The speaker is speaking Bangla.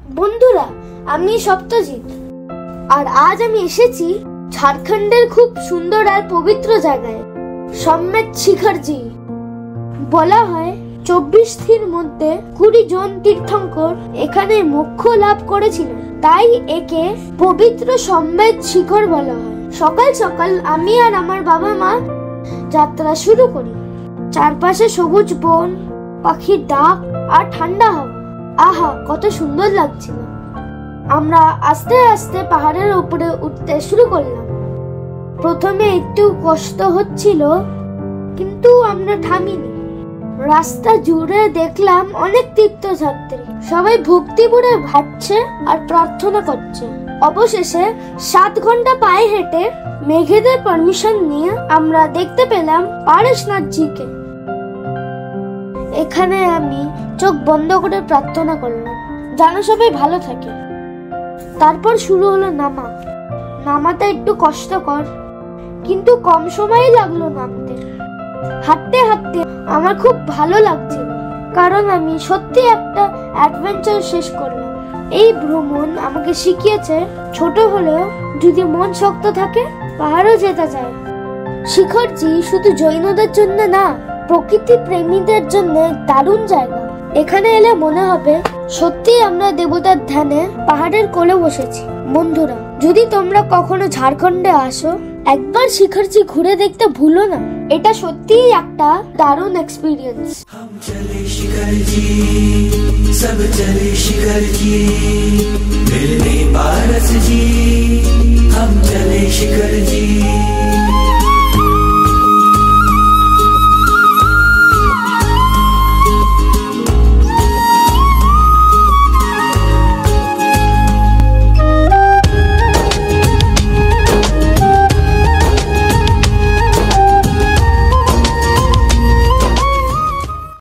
বন্ধুরা, আমি সপ্তজিৎ, আর আজ আমি এসেছি ঝাড়খণ্ডের খুব সুন্দর আর পবিত্র জায়গায়, সম্মেদ শিখরজি। বলা হয় 24 মধ্যে 20 জন তীর্থঙ্কর এখানে মোক্ষ লাভ করেছিল, তাই একে পবিত্র সম্মেদ শিখর বলা হয়। সকাল সকাল আমি আর আমার বাবা মা যাত্রা শুরু করি। চারপাশে সবুজ বন, পাখির ডাক আর ঠান্ডা হাওয়া, আহা কত সুন্দর লাগছিল। আমরা আস্তে আস্তে পাহাড়ের উপরে উঠতে শুরু করলাম। প্রথমে একটু কষ্ট হচ্ছিল, কিন্তু আমরা থামিনি। রাস্তা জুড়ে দেখলাম অনেক তীর্থযাত্রী, সবাই ভক্তি ভরে হাঁটছে আর প্রার্থনা করছে। অবশেষে 7 ঘন্টা পায়ে হেঁটে মেঘেদের পারমিশন নিয়ে আমরা দেখতে পেলাম পারেশনাথজিকে। এখানে আমি চোখ বন্ধ করে প্রার্থনা করলাম, যেন সবাই ভালো থাকে। তারপর শুরু হলো নামাটা একটু কষ্টকর, কিন্তু কম সময়ই লাগলো নামতে। হাঁটতে হাঁটতে আমার খুব ভালো লাগছিল, কারণ আমি সত্যি একটা অ্যাডভেঞ্চার শেষ করলাম। এই ভ্রমণ আমাকে শিখিয়েছে, ছোট হলেও যদি মন শক্ত থাকে পাহাড়ও যেতে যায়। শিখরজি শুধু জৈনদের জন্য না, প্রকৃতি প্রেমীদের জন্য দারুণ জায়গা। এখানে এলে মনে হবে সত্যি আমরা দেবতার ধ্যানে পাহাড়ের কোলে বসেছি। বন্ধুরা, যদি তোমরা কখনো ঝাড়খণ্ডে আসো, একবার শিখরজি ঘুরে দেখতে ভুলো না। এটা সত্যিই একটা দারুণ এক্সপিরিয়েন্স। हम चले शिखरजी, सब चले शिखरजी, मिलने पारस जी। हम चले शिखरजी।